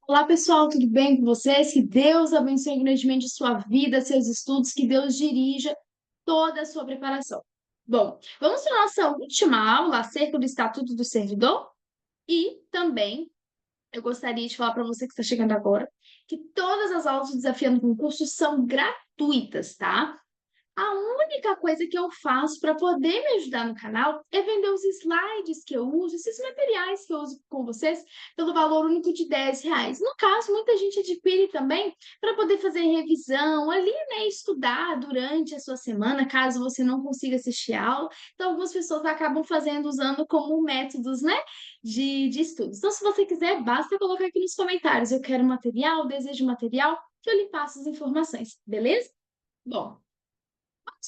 Olá, pessoal, tudo bem com vocês? Que Deus abençoe grandemente sua vida, seus estudos, que Deus dirija toda a sua preparação. Bom, vamos para a nossa última aula acerca do Estatuto do Servidor e também eu gostaria de falar para você que está chegando agora que todas as aulas do Desafiando o Concurso são gratuitas, tá? A única coisa que eu faço para poder me ajudar no canal é vender os slides que eu uso, esses materiais que eu uso com vocês, pelo valor único de R$ 10. No caso, muita gente adquire também para poder fazer revisão ali, né? Estudar durante a sua semana, caso você não consiga assistir a aula. Então, algumas pessoas acabam fazendo, usando como métodos, né? De estudos. Então, se você quiser, basta colocar aqui nos comentários. Eu quero material, desejo material, que eu lhe passo as informações, beleza? Bom.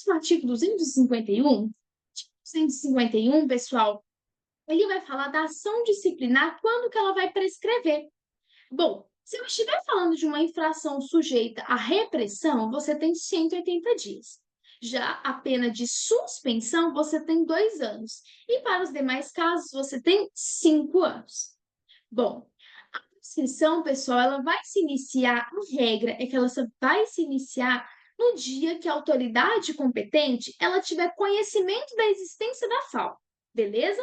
No artigo 251, pessoal, ele vai falar da ação disciplinar, quando que ela vai prescrever. Bom, se eu estiver falando de uma infração sujeita à repressão, você tem 180 dias. Já a pena de suspensão, você tem 2 anos. E para os demais casos, você tem 5 anos. Bom, a prescrição, pessoal, ela vai se iniciar, a regra é que ela vai se iniciar no dia que a autoridade competente ela tiver conhecimento da existência da falta, beleza?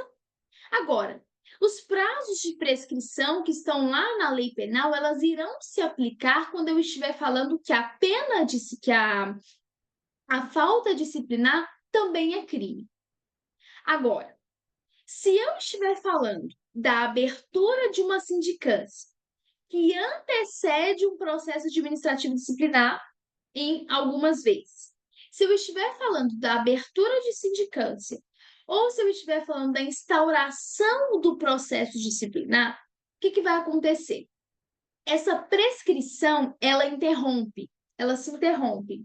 Agora, os prazos de prescrição que estão lá na lei penal, elas irão se aplicar quando eu estiver falando que a pena de que a falta disciplinar também é crime. Agora, se eu estiver falando da abertura de uma sindicância que antecede um processo administrativo disciplinar em algumas vezes. Se eu estiver falando da abertura de sindicância ou se eu estiver falando da instauração do processo disciplinar, o que vai acontecer? Essa prescrição, ela se interrompe.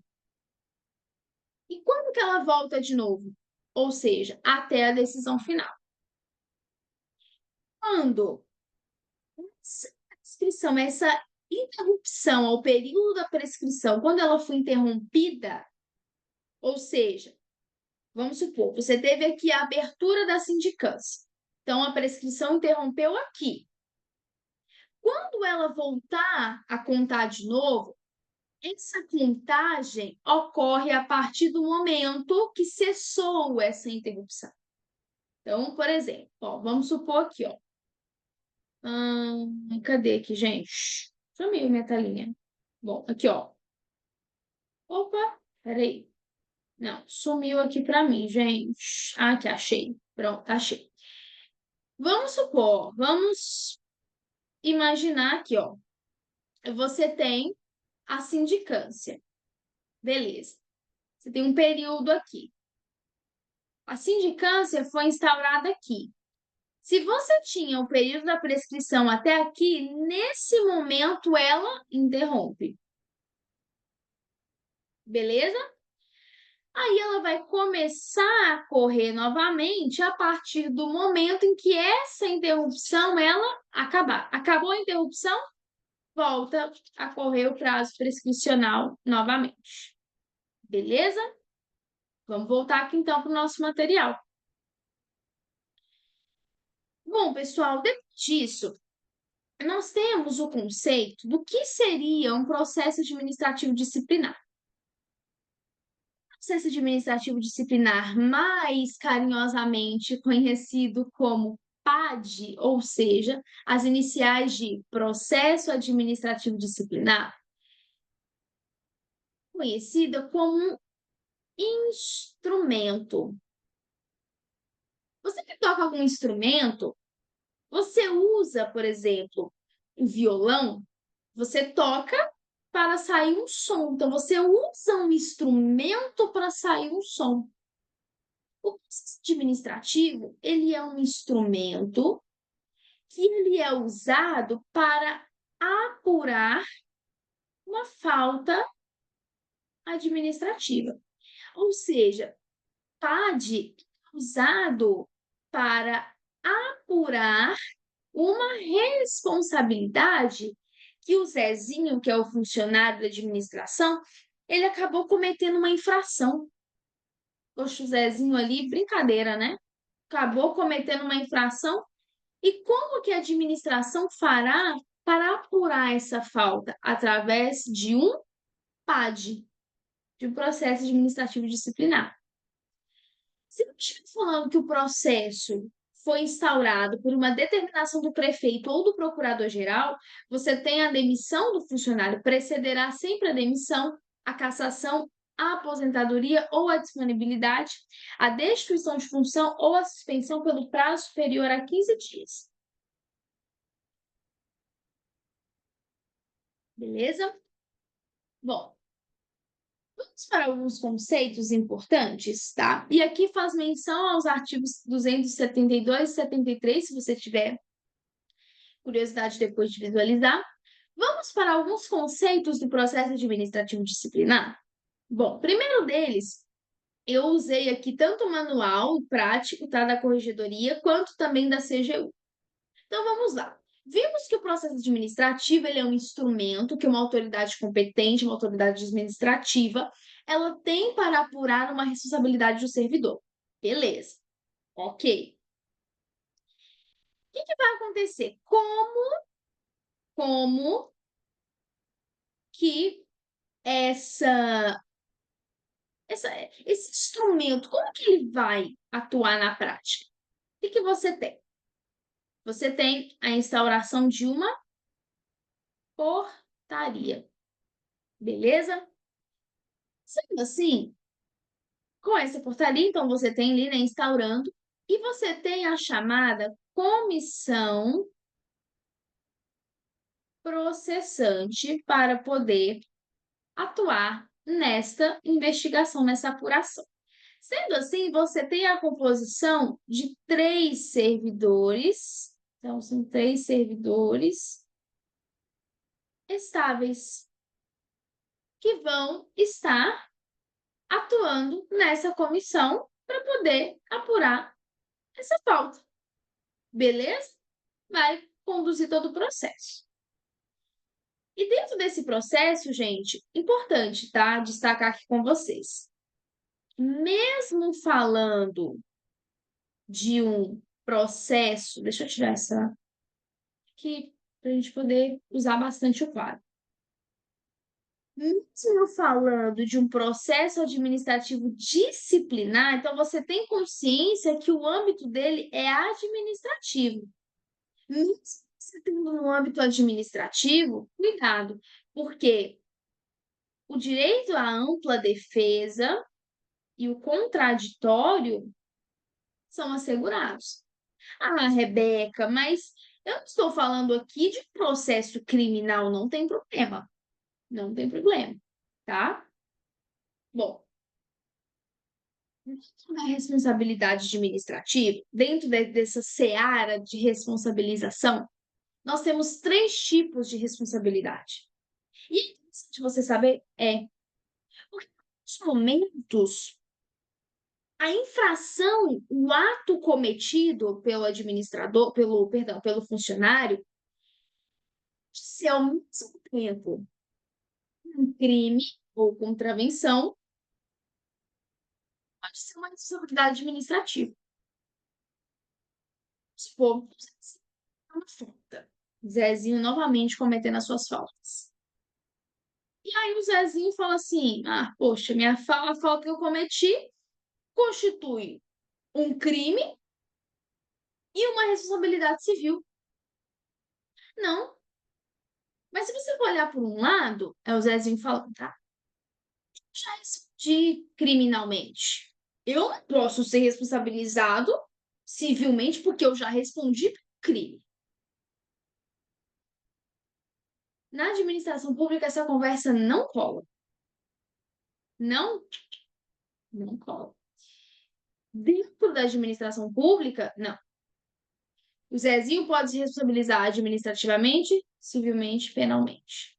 E quando que ela volta de novo? Ou seja, até a decisão final. Quando essa prescrição, essa interrupção ao período da prescrição, quando ela foi interrompida, ou seja, vamos supor, você teve aqui a abertura da sindicância. Então, a prescrição interrompeu aqui. Quando ela voltar a contar de novo, essa contagem ocorre a partir do momento que cessou essa interrupção. Então, por exemplo, ó, vamos supor aqui, ó. Cadê aqui, gente? Sumiu minha telinha. Bom, aqui, ó. Opa, peraí. Não, sumiu aqui para mim, gente. Ah, aqui, achei. Pronto, achei. Vamos supor, vamos imaginar aqui, ó. Você tem a sindicância. Beleza. Você tem um período aqui. A sindicância foi instaurada aqui. Se você tinha o período da prescrição até aqui, nesse momento ela interrompe. Beleza? Aí ela vai começar a correr novamente a partir do momento em que essa interrupção ela acabar. Acabou a interrupção, volta a correr o prazo prescricional novamente. Beleza? Vamos voltar aqui então para o nosso material. Bom, pessoal, depois disso, nós temos o conceito do que seria um processo administrativo disciplinar. Processo administrativo disciplinar, mais carinhosamente conhecido como PAD, ou seja, as iniciais de processo administrativo disciplinar, conhecida como um instrumento. Você que toca algum instrumento, você usa, por exemplo, o violão, você toca para sair um som. Então, você usa um instrumento para sair um som. O processo administrativo, ele é um instrumento que ele é usado para apurar uma falta administrativa. Ou seja, PAD é usado para apurar uma responsabilidade que o Zezinho, que é o funcionário da administração, ele acabou cometendo uma infração. Poxa, o Zezinho ali, brincadeira, né? Acabou cometendo uma infração. E como que a administração fará para apurar essa falta através de um PAD, de um processo administrativo disciplinar. Se eu estiver falando que o processo foi instaurado por uma determinação do prefeito ou do procurador-geral, você tem a demissão do funcionário, precederá sempre a demissão, a cassação, a aposentadoria ou a disponibilidade, a destituição de função ou a suspensão pelo prazo superior a 15 dias. Beleza? Bom, vamos para alguns conceitos importantes, tá? E aqui faz menção aos artigos 272 e 73, se você tiver curiosidade depois de visualizar. Vamos para alguns conceitos do processo administrativo disciplinar? Bom, primeiro deles, eu usei aqui tanto o manual prático, tá, da corregedoria, quanto também da CGU. Então, vamos lá. Vimos que o processo administrativo ele é um instrumento que uma autoridade competente, uma autoridade administrativa, ela tem para apurar uma responsabilidade do servidor. Beleza. Ok. O que vai acontecer? Como que esse instrumento, como que ele vai atuar na prática? O que você tem? Você tem a instauração de uma portaria, beleza? Sendo assim, com essa portaria, então, você tem ali, né, instaurando, e você tem a chamada comissão processante para poder atuar nesta investigação, nessa apuração. Sendo assim, você tem a composição de 3 servidores, então são 3 servidores estáveis que vão estar atuando nessa comissão para poder apurar essa falta. Beleza? Vai conduzir todo o processo. E dentro desse processo, gente, importante, tá? Destacar aqui com vocês. Mesmo falando de um processo, deixa eu tirar essa aqui para a gente poder usar bastante o quadro. Mesmo falando de um processo administrativo disciplinar, então você tem consciência que o âmbito dele é administrativo. Mesmo você tendo no âmbito administrativo, cuidado, porque o direito à ampla defesa e o contraditório são assegurados. Ah, Rebeca, mas eu não estou falando aqui de processo criminal, não tem problema. Não tem problema, tá? Bom, dentro da responsabilidade administrativa, dentro dessa seara de responsabilização, nós temos 3 tipos de responsabilidade. E interessante você saber porque nos momentos a infração, o ato cometido pelo administrador, pelo funcionário, se ao mesmo tempo um crime ou contravenção, pode ser uma responsabilidade administrativa. Se for uma falta. Zezinho novamente cometendo as suas faltas. E aí o Zezinho fala assim: ah, poxa, a falta que eu cometi constitui um crime e uma responsabilidade civil. Não. Mas se você for olhar por um lado, é o Zezinho falando, tá? Já respondi criminalmente. Eu não posso ser responsabilizado civilmente porque eu já respondi por crime. Na administração pública, essa conversa não cola. Não, não cola. Dentro da administração pública, não. O Zezinho pode se responsabilizar administrativamente, civilmente, penalmente.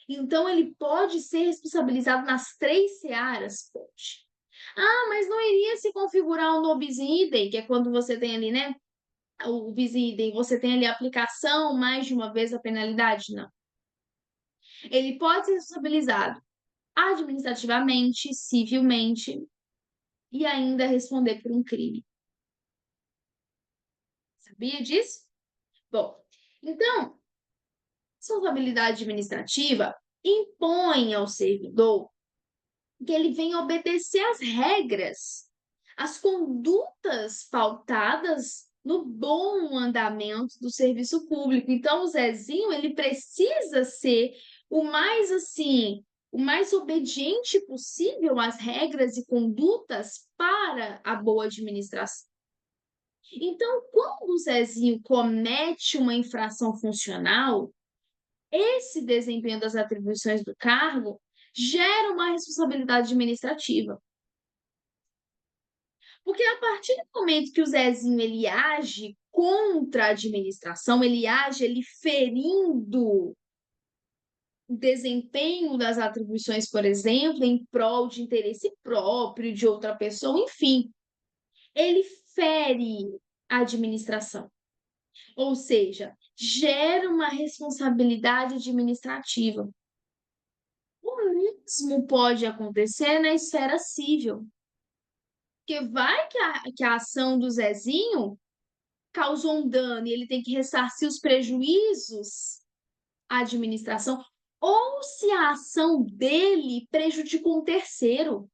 Então, ele pode ser responsabilizado nas 3 searas? Pode. Ah, mas não iria se configurar um no bis in idem, que é quando você tem ali, né? O bis in idem, você tem ali a aplicação mais de uma vez a penalidade? Não. Ele pode ser responsabilizado administrativamente, civilmente e ainda responder por um crime. Sabia disso? Bom, então, responsabilidade administrativa impõe ao servidor que ele venha obedecer às regras, às condutas pautadas no bom andamento do serviço público. Então, o Zezinho, ele precisa ser o mais assim, o mais obediente possível às regras e condutas para a boa administração. Então, quando o Zezinho comete uma infração funcional, esse desempenho das atribuições do cargo gera uma responsabilidade administrativa. Porque a partir do momento que o Zezinho ele age contra a administração, ele age ele ferindo o desempenho das atribuições, por exemplo, em prol de interesse próprio de outra pessoa, enfim, ele fere a administração. Ou seja, gera uma responsabilidade administrativa. O mesmo pode acontecer na esfera civil. Porque vai que a ação do Zezinho causou um dano e ele tem que ressarcir os prejuízos à administração, ou se a ação dele prejudicou um terceiro,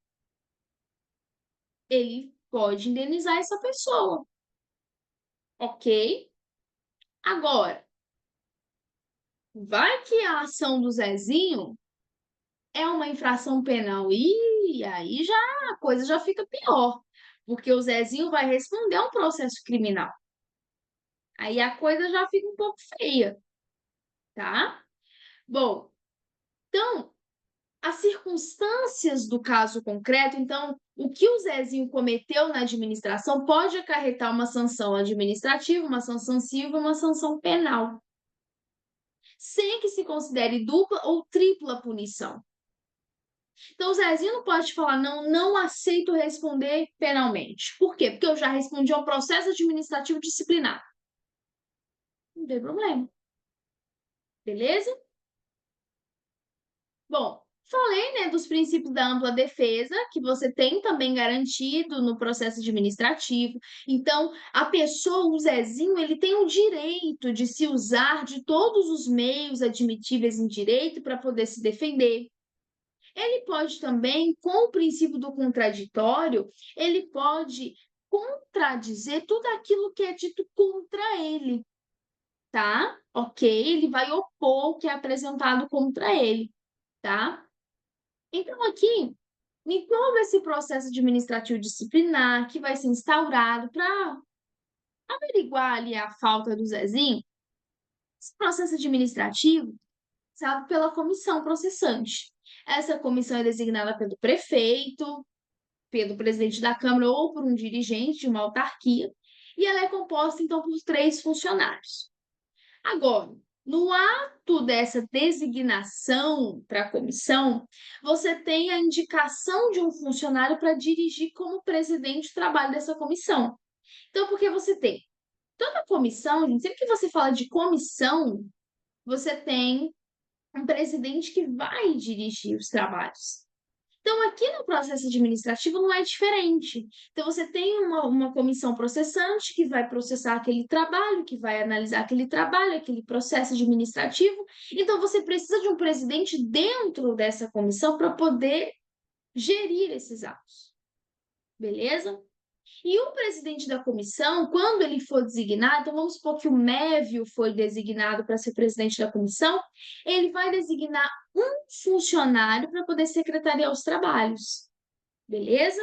ele pode indenizar essa pessoa. Ok? Agora, vai que a ação do Zezinho é uma infração penal e aí já a coisa já fica pior, porque o Zezinho vai responder a um processo criminal. Aí a coisa já fica um pouco feia, tá? Bom, então, as circunstâncias do caso concreto, então, o que o Zezinho cometeu na administração pode acarretar uma sanção administrativa, uma sanção civil, uma sanção penal, sem que se considere dupla ou tripla punição. Então, o Zezinho não pode falar, não aceito responder penalmente. Por quê? Porque eu já respondi ao processo administrativo disciplinar. Não tem problema. Beleza? Bom, falei, né, dos princípios da ampla defesa, que você tem também garantido no processo administrativo. Então, a pessoa, o Zezinho, ele tem o direito de se usar de todos os meios admitíveis em direito para poder se defender. Ele pode também, com o princípio do contraditório, ele pode contradizer tudo aquilo que é dito contra ele, tá? Ok? Ele vai opor o que é apresentado contra ele, tá? Então, aqui, em todo esse processo administrativo disciplinar que vai ser instaurado para averiguar ali a falta do Zezinho, esse processo administrativo sabe, pela comissão processante. Essa comissão é designada pelo prefeito, pelo presidente da Câmara ou por um dirigente de uma autarquia, e ela é composta, então, por 3 funcionários. Agora, no ato dessa designação para a comissão, você tem a indicação de um funcionário para dirigir como presidente o trabalho dessa comissão. Então, porque você tem toda a comissão, gente, sempre que você fala de comissão, você tem um presidente que vai dirigir os trabalhos. Então, aqui no processo administrativo não é diferente. Então, você tem uma comissão processante que vai processar aquele trabalho, que vai analisar aquele trabalho, aquele processo administrativo. Então, você precisa de um presidente dentro dessa comissão para poder gerir esses atos. Beleza? E o presidente da comissão, quando ele for designado, então vamos supor que o Mévio foi designado para ser presidente da comissão, ele vai designar um funcionário para poder secretariar os trabalhos. Beleza?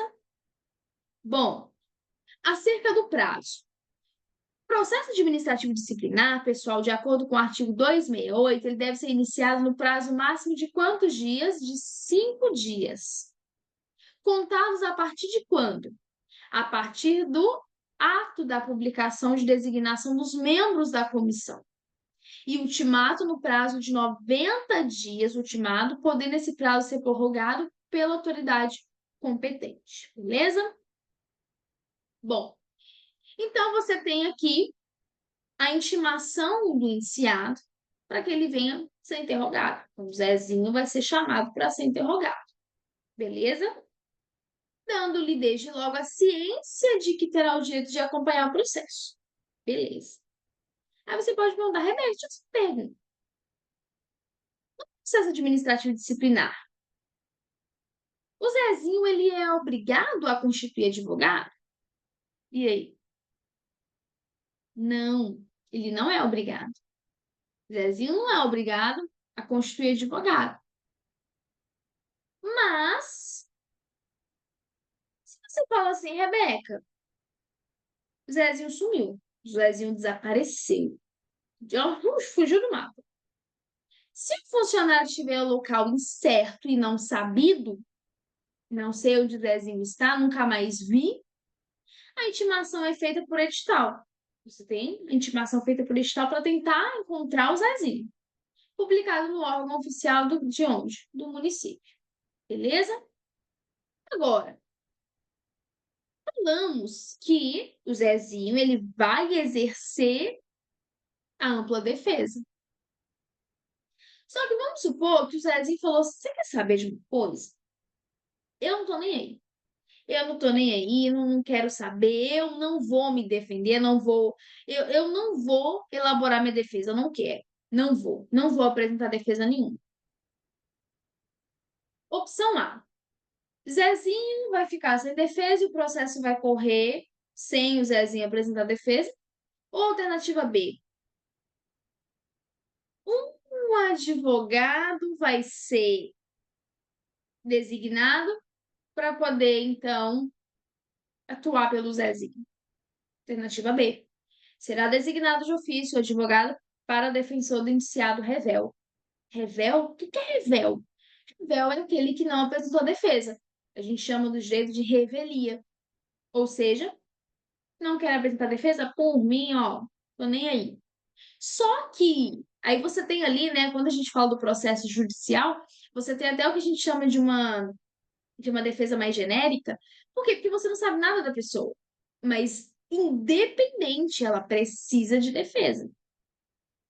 Bom, acerca do prazo. O processo administrativo disciplinar, pessoal, de acordo com o artigo 268, ele deve ser iniciado no prazo máximo de quantos dias? De 5 dias. Contados a partir de quando? A partir do ato da publicação de designação dos membros da comissão. E ultimato no prazo de 90 dias, ultimado, podendo esse prazo ser prorrogado pela autoridade competente. Beleza? Bom, então você tem aqui a intimação do indiciado para que ele venha ser interrogado. O Zezinho vai ser chamado para ser interrogado. Beleza? Dando-lhe desde logo a ciência de que terá o direito de acompanhar o processo. Beleza. Aí você pode perguntar, Rebeca, deixa eu te perguntar. processo administrativo disciplinar, o Zezinho, ele é obrigado a constituir advogado? E aí? Não, ele não é obrigado. O Zezinho não é obrigado a constituir advogado. Mas, se você fala assim, Rebeca, o Zezinho sumiu, o Zezinho desapareceu, fugiu do mapa. Se o funcionário estiver no local incerto e não sabido, não sei onde o Zezinho está, nunca mais vi, a intimação é feita por edital. Você tem a intimação feita por edital para tentar encontrar o Zezinho. Publicado no órgão oficial de onde? Do município. Beleza? Agora, falamos que o Zezinho ele vai exercer a ampla defesa. Só que vamos supor que o Zezinho falou: você quer saber de uma coisa? Eu não tô nem aí. Eu não tô nem aí, não quero saber, eu não vou me defender, eu não vou elaborar minha defesa, eu não quero. Não vou apresentar defesa nenhuma. Opção A. Zezinho vai ficar sem defesa e o processo vai correr sem o Zezinho apresentar defesa. Ou alternativa B. Um advogado vai ser designado para poder, então, atuar pelo Zezinho. Alternativa B. Será designado de ofício o advogado para defensor do indiciado revel. Revel? O que é revel? Revel é aquele que não apresentou a defesa. A gente chama do jeito de revelia. Ou seja, não quer apresentar defesa? Por mim, ó, tô nem aí. Só que aí você tem ali, né, quando a gente fala do processo judicial, você tem até o que a gente chama de uma defesa mais genérica. Por quê? Porque você não sabe nada da pessoa. Mas, independente, ela precisa de defesa.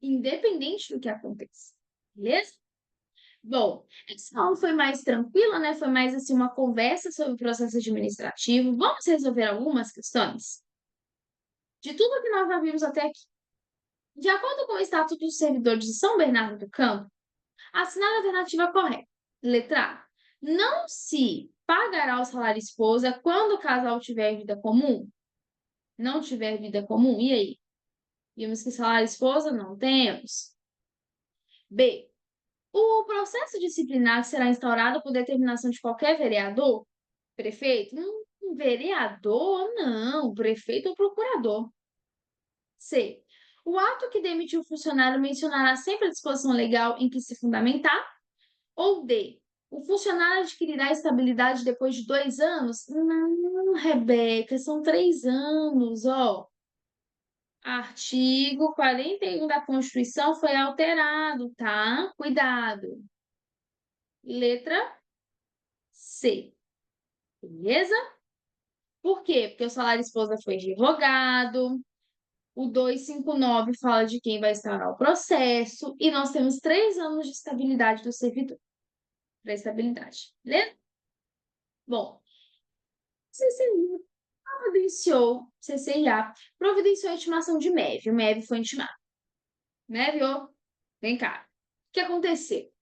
Independente do que aconteça. Beleza? Bom, essa aula foi mais tranquila, né? Foi mais assim uma conversa sobre o processo administrativo. Vamos resolver algumas questões de tudo que nós já vimos até aqui. De acordo com o Estatuto dos Servidores de São Bernardo do Campo, assinale a alternativa correta. Letra A. Não se pagará o salário esposa quando o casal tiver vida comum? Não tiver vida comum? E aí? Vimos que salário esposa não temos. B. O processo disciplinar será instaurado por determinação de qualquer vereador? Prefeito? Vereador? Não. Prefeito ou procurador? C. O ato que demitiu o funcionário mencionará sempre a disposição legal em que se fundamentar? Ou D. O funcionário adquirirá estabilidade depois de 2 anos? Não, Rebeca, são 3 anos, ó. Artigo 41 da Constituição foi alterado, tá? Cuidado. Letra C. Beleza? Por quê? Porque o salário esposa foi revogado. O 259 fala de quem vai instaurar o processo. E nós temos 3 anos de estabilidade do servidor. Para estabilidade. Beleza? Bom, CCI CCIA providenciou a intimação de MEV. O MEV foi intimado. MEV, ó, vem cá. O que aconteceu?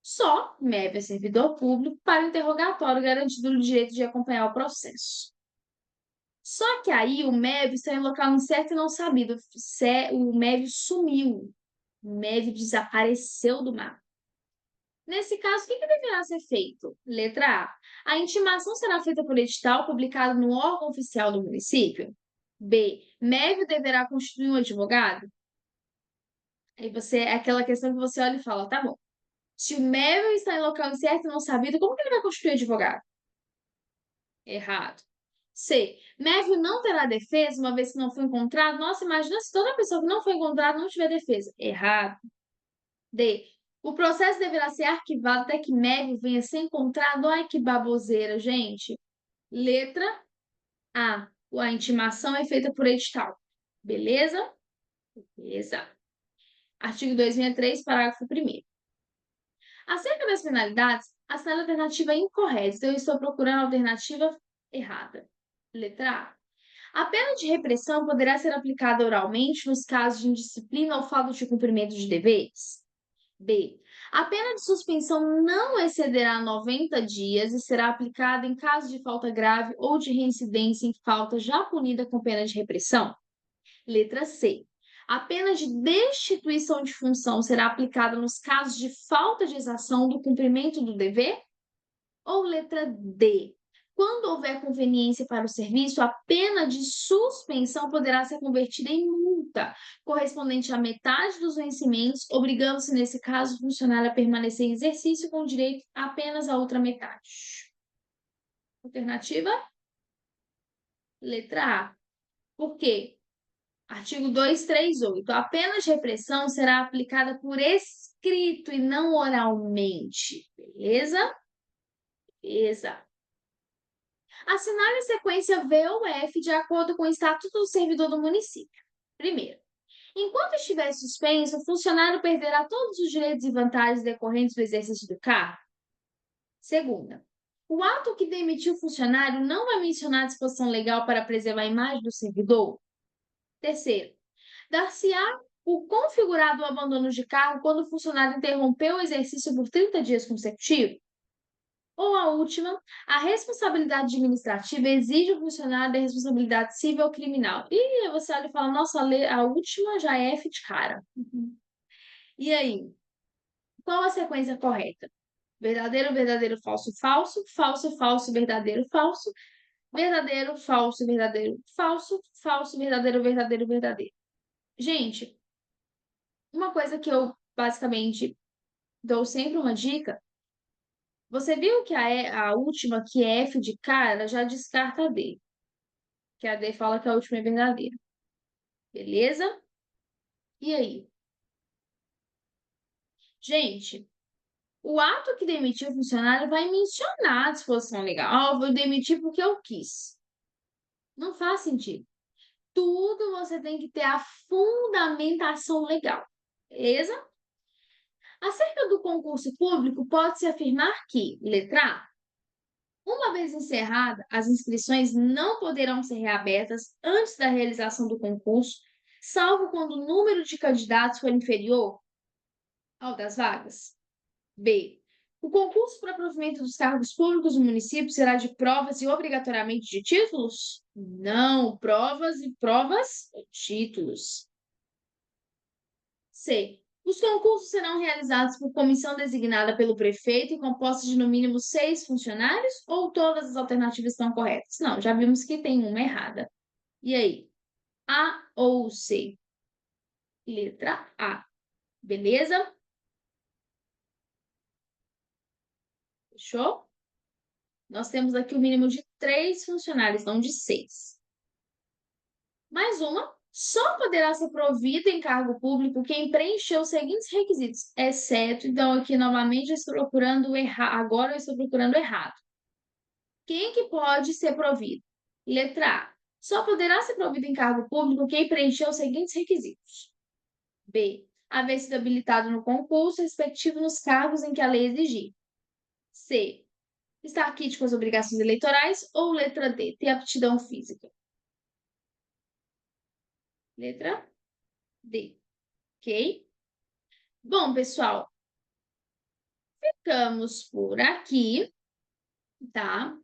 Só MEV é servidor público para interrogatório garantido o direito de acompanhar o processo. Só que aí o MEV está em local incerto e não sabido. O MEV sumiu. O MEV desapareceu do mapa. Nesse caso, o que deverá ser feito? Letra A. A intimação será feita por edital publicado no órgão oficial do município? B. MEV deverá constituir um advogado? Aí você, é aquela questão que você olha e fala, tá bom. Se o MEV está em local incerto e não sabido, como que ele vai constituir advogado? Errado. C. MEV não terá defesa, uma vez que não foi encontrado. Nossa, imagina se toda pessoa que não foi encontrada não tiver defesa. Errado. D. O processo deverá ser arquivado até que MEV venha a ser encontrado. Ai, que baboseira, gente. Letra A. A intimação é feita por edital. Beleza? Beleza. Artigo 263, parágrafo 1º. Acerca das penalidades, assinale a alternativa incorreta. Então, eu estou procurando a alternativa errada. Letra A. A pena de repressão poderá ser aplicada oralmente nos casos de indisciplina ou falta de cumprimento de deveres? B. A pena de suspensão não excederá 90 dias e será aplicada em caso de falta grave ou de reincidência em falta já punida com pena de repressão. Letra C. A pena de destituição de função será aplicada nos casos de falta de exação do cumprimento do dever? Ou letra D. Quando houver conveniência para o serviço, a pena de suspensão poderá ser convertida em multa, correspondente à metade dos vencimentos, obrigando-se, nesse caso, o funcionário a permanecer em exercício com direito apenas à outra metade. Alternativa? Letra A. Por quê? Artigo 238. A pena de repressão será aplicada por escrito e não oralmente. Beleza? Beleza. Assinale a sequência V ou F de acordo com o Estatuto do Servidor do município. Primeiro, enquanto estiver suspenso, o funcionário perderá todos os direitos e vantagens decorrentes do exercício do cargo. Segunda, o ato que demitiu o funcionário não vai mencionar a disposição legal para preservar a imagem do servidor. Terceiro, dar-se-á o configurado abandono de cargo quando o funcionário interrompeu o exercício por 30 dias consecutivos. Ou a última, a responsabilidade administrativa exige o funcionário da responsabilidade civil ou criminal. E você olha e fala, nossa, a última já é F de cara. E aí, qual a sequência correta? Verdadeiro, verdadeiro, falso, falso, falso, falso, verdadeiro, falso, verdadeiro, falso, verdadeiro, falso, falso, verdadeiro, verdadeiro, verdadeiro. Gente, uma coisa que eu basicamente dou sempre uma dica. Você viu que a última, que é F de cara, já descarta a D. Que a D fala que a última é verdadeira. Beleza? E aí? Gente, o ato que demitiu o funcionário vai mencionar a disposição legal. Ah, eu vou demitir porque eu quis. Não faz sentido. Tudo você tem que ter a fundamentação legal. Beleza? Acerca do concurso público, pode-se afirmar que, letra A, uma vez encerrada, as inscrições não poderão ser reabertas antes da realização do concurso, salvo quando o número de candidatos for inferior ao das vagas. B. O concurso para provimento dos cargos públicos do município será de provas e obrigatoriamente de títulos? Não, provas e provas ou títulos. C. Os concursos serão realizados por comissão designada pelo prefeito e composta de no mínimo 6 funcionários ou todas as alternativas estão corretas? Não, já vimos que tem uma errada. E aí? A ou C? Letra A. Beleza? Fechou? Nós temos aqui o mínimo de 3 funcionários, não de 6. Mais uma. Só poderá ser provido em cargo público quem preencheu os seguintes requisitos, exceto, então aqui novamente eu estou procurando errar, agora eu estou procurando errado. Quem que pode ser provido? Letra A. Só poderá ser provido em cargo público quem preencheu os seguintes requisitos. B. Haver sido habilitado no concurso respectivo nos cargos em que a lei exigir. C. Estar quite com as obrigações eleitorais. Ou letra D. Ter aptidão física. Letra D. Ok? Bom, pessoal, ficamos por aqui, tá?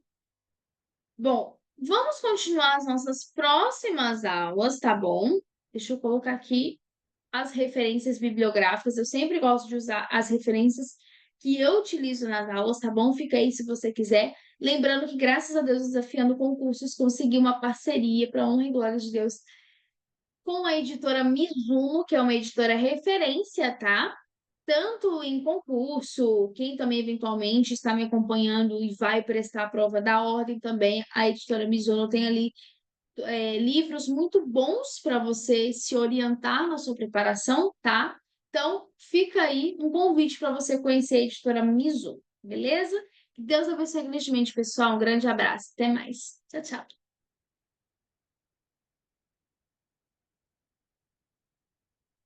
Bom, vamos continuar as nossas próximas aulas, tá bom? Deixa eu colocar aqui as referências bibliográficas. Eu sempre gosto de usar as referências que eu utilizo nas aulas, tá bom? Fica aí se você quiser. Lembrando que, graças a Deus, Desafiando Concursos, consegui uma parceria para honra e glória de Deus com a editora Mizuno, que é uma editora referência, tá? Tanto em concurso, quem também eventualmente está me acompanhando e vai prestar a prova da ordem também, a editora Mizuno tem ali livros muito bons para você se orientar na sua preparação, tá? Então, fica aí um convite para você conhecer a editora Mizuno, beleza? Que Deus abençoe grandemente, pessoal. Um grande abraço. Até mais. Tchau, tchau.